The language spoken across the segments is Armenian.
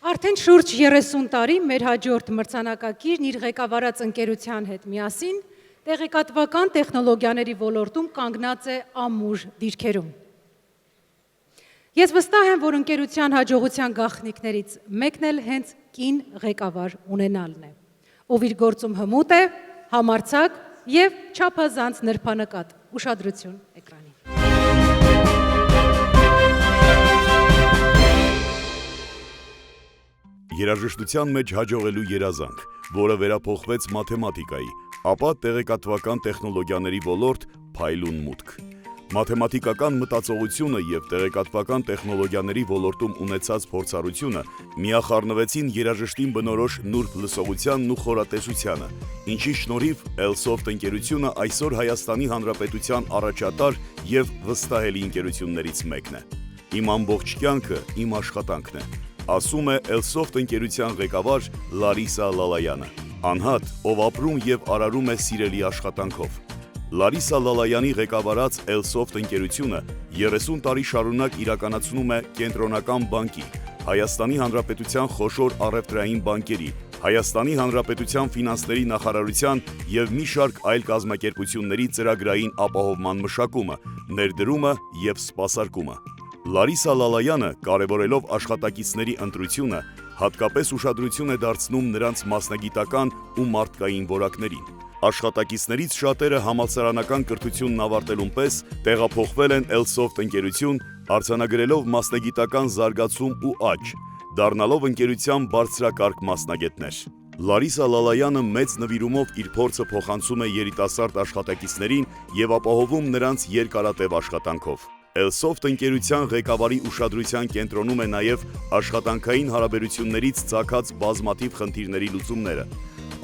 Արդեն շուրջ 30 տարի մեր հաջորդ մրցանակակիրն իր ղեկավարած ընկերության հետ միասին տեղեկատվական տեխնոլոգիաների ոլորտում կանգնած է ամուր դիրքերում։ Ես վստահ եմ, որ ընկերության հաջողության գաղտնիքներից մեկն էլ հենց կին ղեկավար ունենալն է, ով իր գործում հմուտ է, համարձակ և չափազանց նրբանկատ։ Ուշադրություն էկրանին։ Երաժշտության մեջ հաջողելու երազանք, որը վերափոխվեց մաթեմատիկայի, ապա տեղեկատվական տեխնոլոգիաների ոլորտ փայլուն մուտք։ Մաթեմատիկական մտածողությունը և տեղեկատվական տեխնոլոգիաների ոլորտում ունեցած փորձառությունը միախառնվեցին երաժշտին բնորոշ նուրբ լսողությանն ու խորատեսությանը, ինչի շնորհիվ Elsoft ընկերությունը այսօր Հայաստանի Հանրապետության առաջատար և վստահելի ընկերություններից մեկն է։ Իմ ամբողջ կյանքը իմ աշխատանքն է, ասում է Elsoft ընկերության ղեկավար Լարիսա Լալայանը, անհատ, ով ապրում և արարում է սիրելի աշխատանքով։ Լարիսա Լալայանի ղեկավարած Elsoft ընկերությունը 30 տարի շարունակ իրականացնում է Կենտրոնական բանկի, Հայաստանի Հանրապետության խոշոր առևտրային բանկերի, Հայաստանի Հանրապետության ֆինանսների նախարարության և մի շարք այլ կազմակերպությունների ծրագրային ապահովման մշակումը, ներդրումը և սպասարկումը։ Լարիսա Լալայանը, կարևորելով աշխատակիցների ընտրությունը, հատկապես ուշադրություն է դարձնում նրանց մասնագիտական ու մարդկային որակներին։ Աշխատակիցներից շատերը համալսարանական կրթությունն ավարտելուն պես տեղափոխվել են Elsoft ընկերություն, արձանագրելով մասնագիտական զարգացում ու աճ, դառնալով ընկերության բարձրակարգ մասնագետներ։ Լարիսա Լալայանը մեծ նվիրումով իր փորձը փոխանցում է երիտասարդ աշխատակիցներին և ապահովում նրանց երկարատև աշխատանքով։ Elsoft ընկերության ղեկավարի ուշադրության կենտրոնում է նաև աշխատանքային հարաբերություններից ծագած բազմաթիվ խնդիրների լուծումները,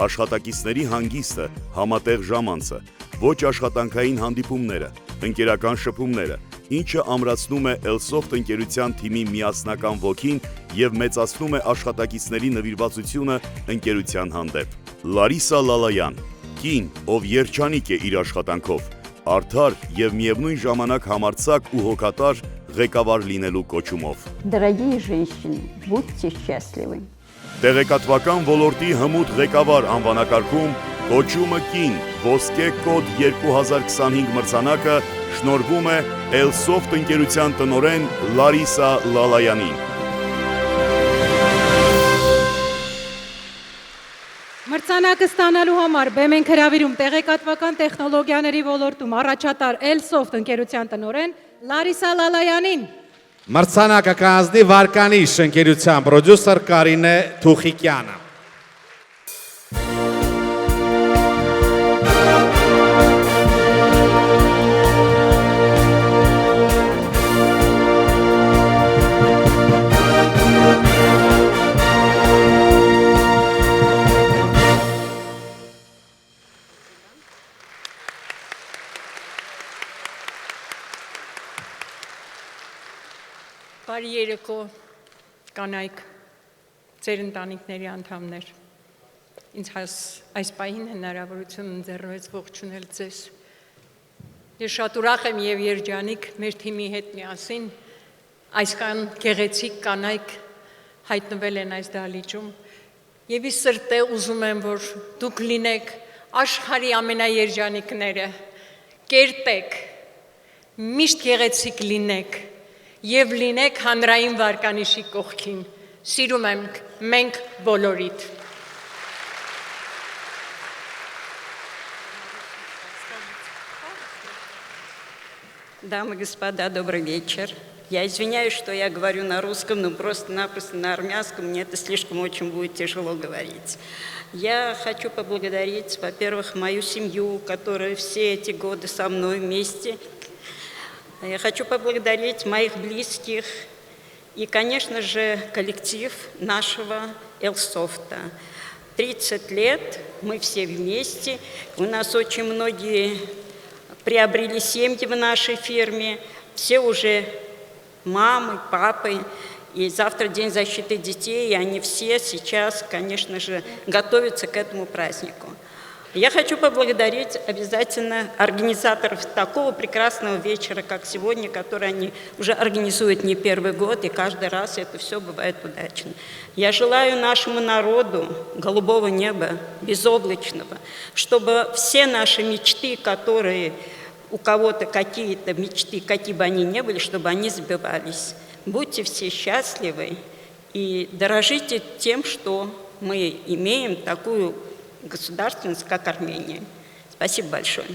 աշխատակիցների հանգիստը, համատեղ ժամանցը, ոչ աշխատանքային հանդիպումները, ընկերական շփումները, ինչը ամրացնում է Elsoft ընկերության թիմի միասնական ոգին և մեծացնում է աշխատակիցների նվիրվածությունը ընկերության հանդեպ։ Լարիսա Լալայան, կին, ով երջանիկ է իր աշխատանքով, արդար և միևնույն ժամանակ համարձակ ու հոգատար ղեկավար լինելու կոչումով։ Дорогие женщины, будьте счастливы։ Տեղեկատվական ոլորտի հմուտ ղեկավար անվանակարգում կոչումը կին ոսկե կոդ 2025 մրցանակը շնորհվում է Elsoft ընկերության տնօրեն Լարիսա Լալայանին։ Մրցանակը ստանալու համար բեմ ենք հրավիրում տեղեկատվական տեխնոլոգիաների ոլորտում առաջատար Elsoft ընկերության տնօրեն Լարիսա Լալայանին։ Մրցանակը կհանձնի Վարկանիշ ընկերության պրոդյուսեր Կարինե Թուխիկյանը։ Բարի երեկո, կանայք, ձեր ընտանիքների անդամներ, ինձ այս պահին հնարավորություն ընձեռվեց ողջունել ձեզ։ Ես շատ ուրախ եմ և երջանիկ մեր թիմի հետ միասին այսքան գեղեցիկ կանայք հայտնվել են այս դահլիճում և ի սրտե ուզում եմ, որ դուք լինեք աշխարհի ամենաերջանիկները, կերտեք, միշտ գեղեցիկ լինեք և լինեք հանրային վարկանիշի կողքին, սիրում ենք մենք բոլորիդ։ Дамы и господа, добрый вечер. Я извиняюсь, что я говорю на русском, но просто-напросто на армянском мне это слишком очень будет тяжело говорить. Я хочу поблагодарить, во-первых, мою семью, которая все эти годы со мной вместе. Я хочу поблагодарить моих близких и, конечно же, коллектив нашего Elsoft. 30 лет мы все вместе. У нас очень многие приобрели семьи в нашей фирме. Все уже мамы, папы. И завтра День защиты детей, и они все сейчас, конечно же, готовятся к этому празднику. Я хочу поблагодарить обязательно организаторов такого прекрасного вечера, как сегодня, который они уже организуют не первый год, и каждый раз это все бывает удачно. Я желаю нашему народу голубого неба, безоблачного, чтобы все наши мечты, которые у кого-то какие-то мечты, какие бы они ни были, чтобы они сбывались. Будьте все счастливы и дорожите тем, что мы имеем такую государственность, как Армения. Спасибо большое.